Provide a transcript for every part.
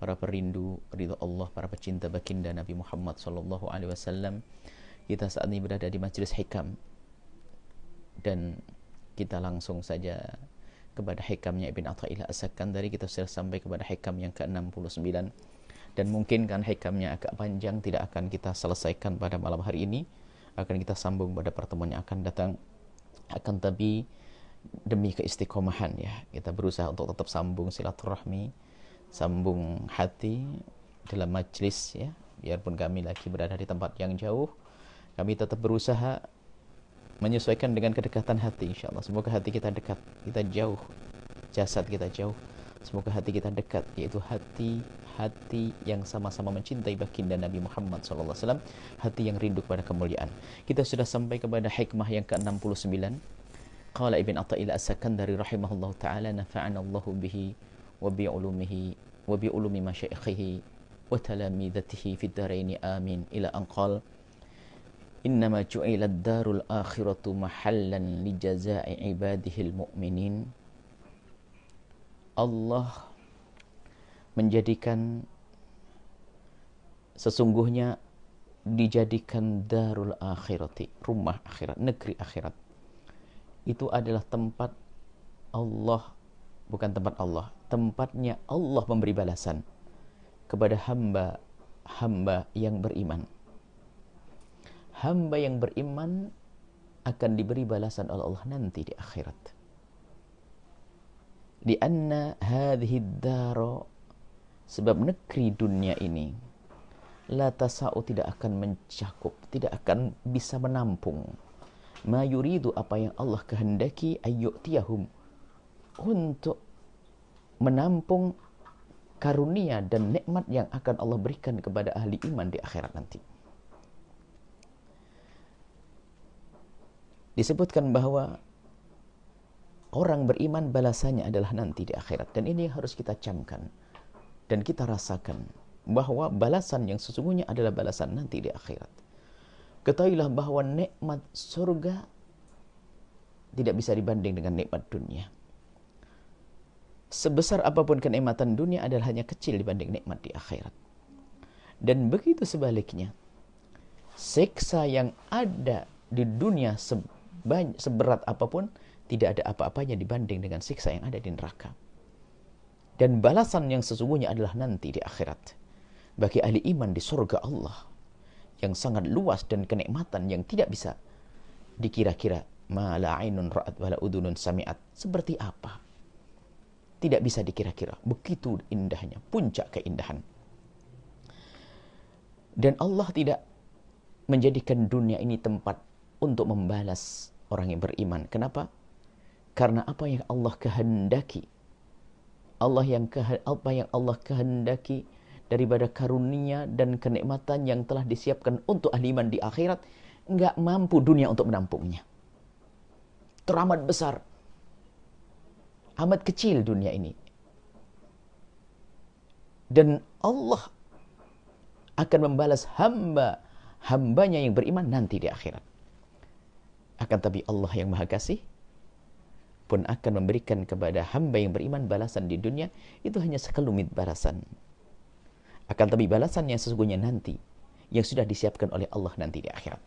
para perindu ridha Allah, para pecinta baginda Nabi Muhammad sallallahu alaihi wasallam. Kita saat ini berada di Majelis Hikam dan kita langsung saja kepada hikamnya Ibn Athaillah As-Sakandari. Kita sudah sampai kepada hikam yang ke-69 dan mungkin kan hikamnya agak panjang, tidak akan kita selesaikan pada malam hari ini, akan kita sambung pada pertemuan yang akan datang. Akan tapi demi keistiqomahan ya, kita berusaha untuk tetap sambung silaturahmi, sambung hati dalam majlis ya, biarpun kami lagi berada di tempat yang jauh, kami tetap berusaha menyesuaikan dengan kedekatan hati. Insyaallah semoga hati kita dekat, kita jauh, jasad kita jauh, semoga hati kita dekat, yaitu hati yang sama-sama mencintai baginda Nabi Muhammad SAW, hati yang rindu pada kemuliaan. Kita sudah sampai kepada hikmah yang ke-69. Qala Ibn Athaillah As-Sakandari rahimahullah ta'ala, nafa'ana Allahu bihi wa bi'ulumihi wa bi'ulumi masyaikhihi wa talamidatihi fid daraini amin, ila an qala innama ju'ilad darul akhiratu mahallan li jazaa'i ibadihil mu'minin. Allah menjadikan, sesungguhnya dijadikan darul akhirati, rumah akhirat, negeri akhirat, itu adalah tempat Allah, bukan tempat Allah, tempatnya Allah memberi balasan kepada hamba yang beriman. Hamba yang beriman akan diberi balasan oleh Allah nanti di akhirat. Di anna hadhihi daro, sebab negeri dunia ini la tasa'u, tidak akan mencakup, tidak akan bisa menampung ma yuridu, apa yang Allah kehendaki, ayyu'tiyahum, untuk menampung karunia dan nikmat yang akan Allah berikan kepada ahli iman di akhirat nanti. Disebutkan bahwa orang beriman balasannya adalah nanti di akhirat, dan ini harus kita camkan dan kita rasakan bahwa balasan yang sesungguhnya adalah balasan nanti di akhirat. Ketahuilah bahwa nikmat surga tidak bisa dibanding dengan nikmat dunia. Sebesar apapun kenikmatan dunia adalah hanya kecil dibanding nikmat di akhirat. Dan begitu sebaliknya, siksa yang ada di dunia seberat apapun tidak ada apa-apanya dibanding dengan siksa yang ada di neraka. Dan balasan yang sesungguhnya adalah nanti di akhirat bagi ahli iman di surga Allah yang sangat luas dan kenikmatan yang tidak bisa dikira-kira. Ma la ainun ra'at wa la udunun sami'at, seperti apa tidak bisa dikira-kira, begitu indahnya, puncak keindahan. Dan Allah tidak menjadikan dunia ini tempat untuk membalas orang yang beriman. Kenapa? Karena apa yang Allah kehendaki, apa yang Allah kehendaki daripada karunia dan kenikmatan yang telah disiapkan untuk ahli iman di akhirat, enggak mampu dunia untuk menampungnya. Teramat besar, amat kecil dunia ini. Dan Allah akan membalas hambanya yang beriman nanti di akhirat. Akan tapi Allah yang Maha Kasih pun akan memberikan kepada hamba yang beriman balasan di dunia, itu hanya sekelumit balasan. Akan tapi balasan yang sesungguhnya nanti, yang sudah disiapkan oleh Allah nanti di akhirat.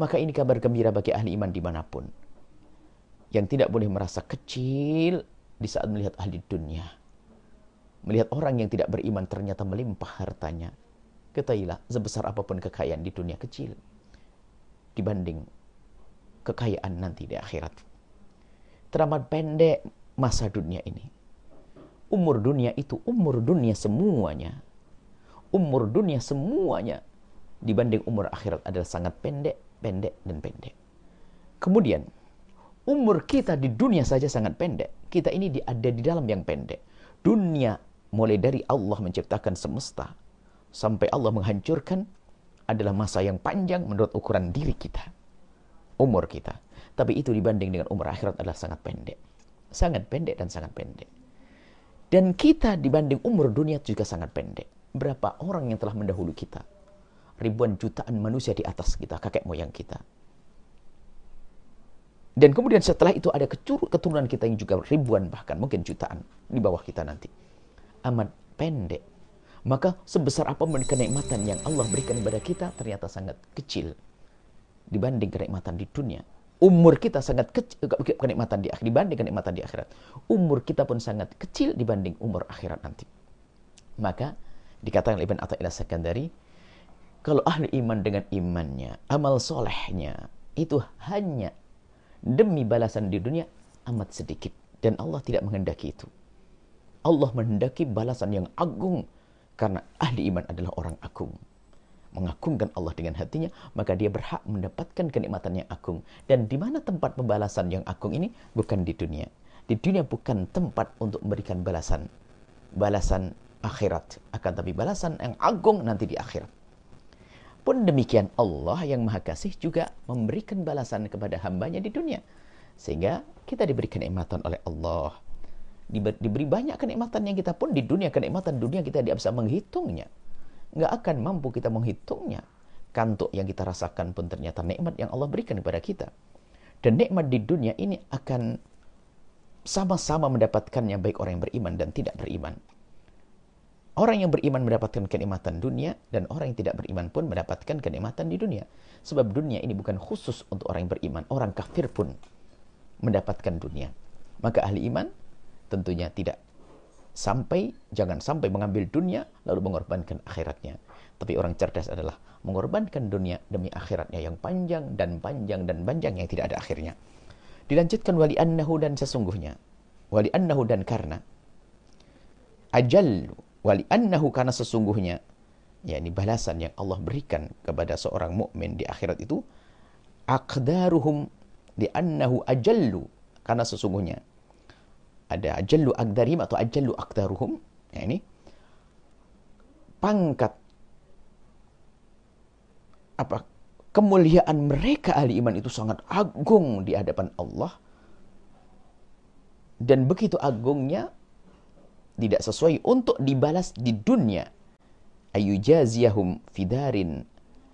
Maka ini kabar gembira bagi ahli iman dimanapun, yang tidak boleh merasa kecil di saat melihat ahli dunia. Melihat orang yang tidak beriman ternyata melimpah hartanya. Ketahuilah, sebesar apapun kekayaan di dunia kecil dibanding kekayaan nanti di akhirat. Teramat pendek masa dunia ini. Umur dunia itu, umur dunia semuanya. Umur dunia semuanya dibanding umur akhirat adalah sangat pendek, dan pendek. Kemudian, umur kita di dunia saja sangat pendek. Kita ini ada di dalam yang pendek. Dunia, mulai dari Allah menciptakan semesta sampai Allah menghancurkan, adalah masa yang panjang menurut ukuran diri kita, umur kita. Tapi itu dibanding dengan umur akhirat adalah sangat pendek. Sangat pendek dan sangat pendek. Dan kita dibanding umur dunia juga sangat pendek. Berapa orang yang telah mendahului kita? Ribuan jutaan manusia di atas kita, kakek moyang kita. Dan kemudian setelah itu ada keturunan kita yang juga ribuan, bahkan mungkin jutaan di bawah kita nanti. Amat pendek. Maka sebesar apapun kenikmatan yang Allah berikan kepada kita ternyata sangat kecil dibanding kenikmatan di dunia. Umur kita sangat kecil kenikmatan dibanding kenikmatan di akhirat. Umur kita pun sangat kecil dibanding umur akhirat nanti. Maka dikatakan oleh Ibn Athaillah Sakandari, kalau ahli iman dengan imannya, amal solehnya itu hanya demi balasan di dunia amat sedikit, dan Allah tidak menghendaki itu. Allah menghendaki balasan yang agung, karena ahli iman adalah orang agung. Mengagungkan Allah dengan hatinya, maka dia berhak mendapatkan kenikmatan yang agung. Dan di mana tempat pembalasan yang agung ini? Bukan di dunia. Di dunia bukan tempat untuk memberikan balasan akhirat, akan tapi balasan yang agung nanti di akhirat. Pun demikian Allah yang Maha Kasih juga memberikan balasan kepada hambanya di dunia. Sehingga kita diberi kenikmatan oleh Allah. Diberi banyak kenikmatan yang kita pun di dunia, kenikmatan dunia kita tidak bisa menghitungnya. Nggak akan mampu kita menghitungnya. Kantuk yang kita rasakan pun ternyata nikmat yang Allah berikan kepada kita. Dan nikmat di dunia ini akan sama-sama mendapatkannya, baik orang yang beriman dan tidak beriman. Orang yang beriman mendapatkan kenikmatan dunia, dan orang yang tidak beriman pun mendapatkan kenikmatan di dunia. Sebab dunia ini bukan khusus untuk orang yang beriman. Orang kafir pun mendapatkan dunia. Maka ahli iman tentunya jangan sampai mengambil dunia lalu mengorbankan akhiratnya. Tapi orang cerdas adalah mengorbankan dunia demi akhiratnya yang panjang dan panjang dan panjang yang tidak ada akhirnya. Dilanjutkan wali annahu, dan sesungguhnya, wali annahu, dan karena, ajallu, wali annahu, karena sesungguhnya, yakni balasan yang Allah berikan kepada seorang mukmin di akhirat itu, aqdaruhum, di annahu ajallu, karena sesungguhnya ada ajallu aqdarim atau ajallu aqdaruhum, yakni pangkat kemuliaan mereka ahli iman itu sangat agung di hadapan Allah, dan begitu agungnya tidak sesuai untuk dibalas di dunia. Ayujaziyahum fidarin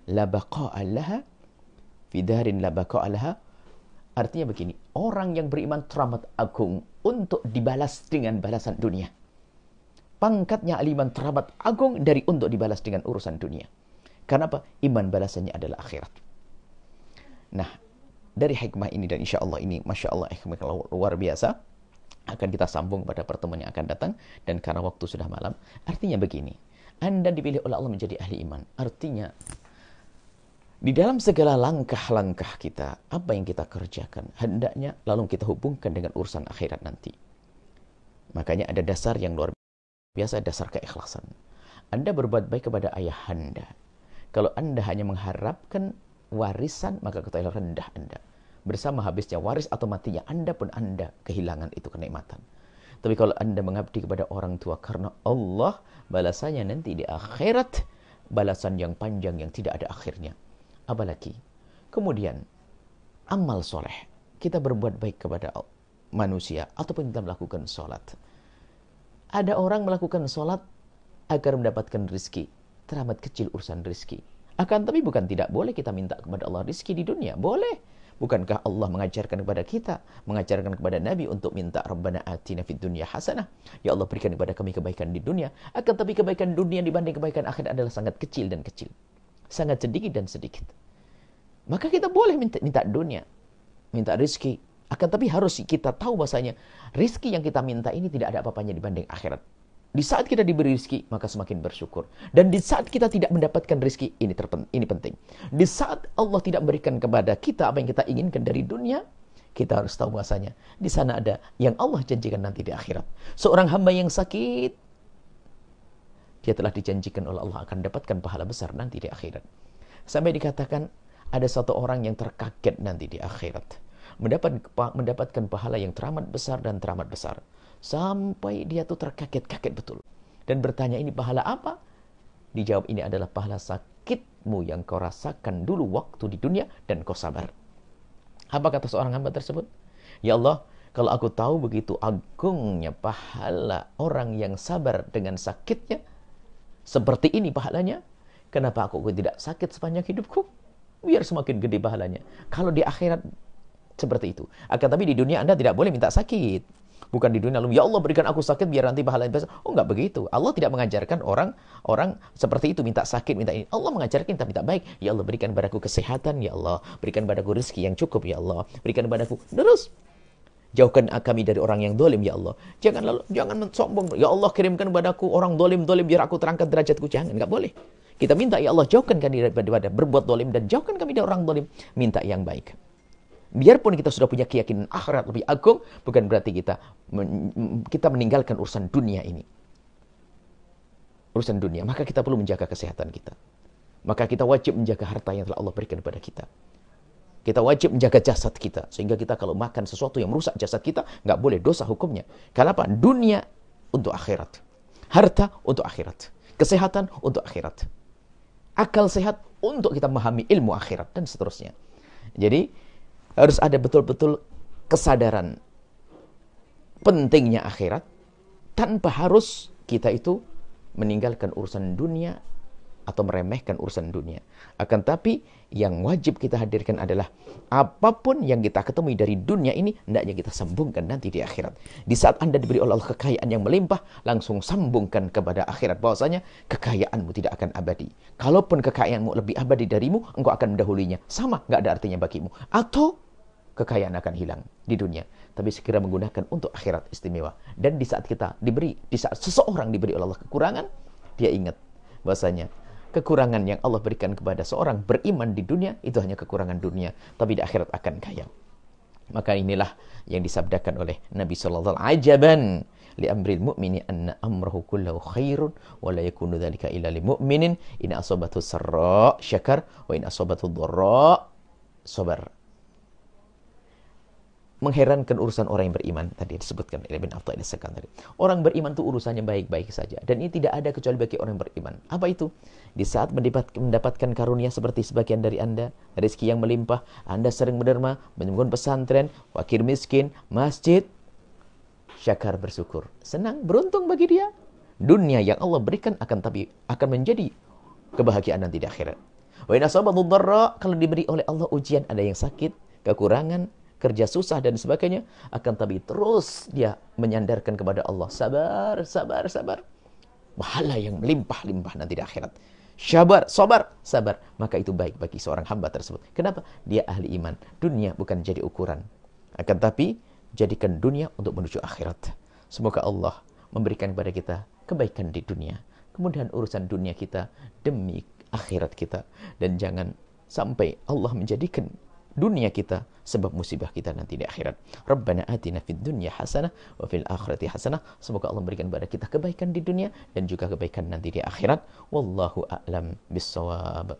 la baqa'a laha, fidarin la baqa'a laha. Artinya begini, orang yang beriman teramat agung untuk dibalas dengan balasan dunia. Pangkatnya ahli iman teramat agung dari untuk dibalas dengan urusan dunia. Karena apa? Iman balasannya adalah akhirat. Nah, dari hikmah ini, dan insya Allah ini, Masya Allah, hikmah luar biasa, akan kita sambung pada pertemuan yang akan datang. Dan karena waktu sudah malam, artinya begini, Anda dipilih oleh Allah menjadi ahli iman. Artinya, di dalam segala langkah-langkah kita, apa yang kita kerjakan, hendaknya lalu kita hubungkan dengan urusan akhirat nanti. Makanya ada dasar yang luar biasa, dasar keikhlasan. Anda berbuat baik kepada ayah Anda. Kalau Anda hanya mengharapkan warisan, maka ketahuilah rendah Anda. Bersama habisnya waris atau matinya Anda pun Anda kehilangan itu kenikmatan. Tapi kalau Anda mengabdi kepada orang tua karena Allah, balasannya nanti di akhirat, balasan yang panjang yang tidak ada akhirnya. Apalagi kemudian amal soleh, kita berbuat baik kepada manusia ataupun kita melakukan sholat. Ada orang melakukan sholat agar mendapatkan rizki, teramat kecil urusan rizki. Akan tapi bukan tidak boleh kita minta kepada Allah rizki di dunia, boleh. Bukankah Allah mengajarkan kepada kita, mengajarkan kepada Nabi untuk minta Rabbana atina fid dunya hasanah, ya Allah berikan kepada kami kebaikan di dunia. Akan tapi kebaikan dunia dibanding kebaikan akhirat adalah sangat kecil dan kecil, sangat sedikit dan sedikit. Maka kita boleh minta dunia, minta rizki. Akan tapi harus kita tahu bahasanya rizki yang kita minta ini tidak ada apa-apanya dibanding akhirat. Di saat kita diberi rizki, maka semakin bersyukur. Dan di saat kita tidak mendapatkan rizki, ini penting. Di saat Allah tidak memberikan kepada kita apa yang kita inginkan dari dunia, kita harus tahu bahasanya di sana ada yang Allah janjikan nanti di akhirat. Seorang hamba yang sakit, dia telah dijanjikan oleh Allah akan dapatkan pahala besar nanti di akhirat. Sampai dikatakan ada satu orang yang terkaget nanti di akhirat, mendapatkan pahala yang teramat besar dan teramat besar. Sampai dia tuh terkaget-kaget betul. Dan bertanya, ini pahala apa? Dijawab, ini adalah pahala sakitmu yang kau rasakan dulu waktu di dunia dan kau sabar. Apa kata seorang hamba tersebut? Ya Allah, kalau aku tahu begitu agungnya pahala orang yang sabar dengan sakitnya, seperti ini pahalanya, kenapa aku tidak sakit sepanjang hidupku? Biar semakin gede pahalanya. Kalau di akhirat seperti itu. Akan tapi di dunia Anda tidak boleh minta sakit. Bukan di dunia lalu, ya Allah berikan aku sakit biar nanti pahala besar. Oh, enggak begitu. Allah tidak mengajarkan orang seperti itu, minta sakit, minta ini. Allah mengajarkan kita minta baik. Ya Allah berikan padaku kesehatan, ya Allah. Berikan padaku rezeki yang cukup, ya Allah. Berikan padaku. Terus jauhkan kami dari orang yang dolim, ya Allah. Jangan mensombong. Ya Allah kirimkan padaku orang dolim biar aku terangkat derajatku. Jangan, enggak boleh. Kita minta, ya Allah jauhkan kami daripada berbuat dolim dan jauhkan kami dari orang dolim. Minta yang baik. Biarpun kita sudah punya keyakinan akhirat lebih agung, bukan berarti kita meninggalkan urusan dunia ini. Urusan dunia, maka kita perlu menjaga kesehatan kita. Maka kita wajib menjaga harta yang telah Allah berikan kepada kita. Kita wajib menjaga jasad kita. Sehingga kita kalau makan sesuatu yang merusak jasad kita, nggak boleh, dosa hukumnya. Kenapa? Dunia untuk akhirat. Harta untuk akhirat. Kesehatan untuk akhirat. Akal sehat untuk kita memahami ilmu akhirat. Dan seterusnya. Jadi, harus ada betul-betul kesadaran pentingnya akhirat tanpa harus kita itu meninggalkan urusan dunia atau meremehkan urusan dunia. Akan tapi yang wajib kita hadirkan adalah apapun yang kita ketemui dari dunia ini hendaknya kita sambungkan nanti di akhirat. Di saat Anda diberi oleh Allah kekayaan yang melimpah, langsung sambungkan kepada akhirat bahwasanya kekayaanmu tidak akan abadi. Kalaupun kekayaanmu lebih abadi darimu, engkau akan mendahulinya. Sama, nggak ada artinya bagimu. Atau kekayaan akan hilang di dunia. Tapi segera menggunakan untuk akhirat istimewa. Dan di saat di saat seseorang diberi oleh Allah kekurangan, dia ingat bahwasanya kekurangan yang Allah berikan kepada seorang beriman di dunia, itu hanya kekurangan dunia. Tapi di akhirat akan kaya. Maka inilah yang disabdakan oleh Nabi SAW. Ajaban li amril mu'mini anna amrahu kullahu khairun wa la yakunu dhalika illa lil mu'minin in asabathu sarra syakar wa in asabathu dharra sabar. Mengherankan urusan orang yang beriman. Tadi disebutkan oleh Ibn Athaillah tadi. Orang beriman itu urusannya baik-baik saja. Dan ini tidak ada kecuali bagi orang yang beriman. Apa itu? Di saat mendapatkan karunia seperti sebagian dari Anda, rezeki yang melimpah, Anda sering menderma, membangun pesantren, fakir miskin, masjid, syakar bersyukur. Senang, beruntung bagi dia. Dunia yang Allah berikan akan menjadi kebahagiaan nanti di akhirat. Wa in asabathu dharra, kalau diberi oleh Allah ujian, ada yang sakit, kekurangan, kerja susah dan sebagainya, akan tapi terus dia menyandarkan kepada Allah. Sabar, sabar, sabar. Pahala yang melimpah-limpah nanti di akhirat. Sabar. Maka itu baik bagi seorang hamba tersebut. Kenapa? Dia ahli iman. Dunia bukan jadi ukuran. Akan tapi jadikan dunia untuk menuju akhirat. Semoga Allah memberikan kepada kita kebaikan di dunia. Kemudian urusan dunia kita demi akhirat kita. Dan jangan sampai Allah menjadikan dunia kita sebab musibah kita nanti di akhirat. Rabbana atina fid dunya hasanah wa fil akhirati hasanah. Semoga Allah memberikan kepada kita kebaikan di dunia dan juga kebaikan nanti di akhirat. Wallahu a'lam bissawab.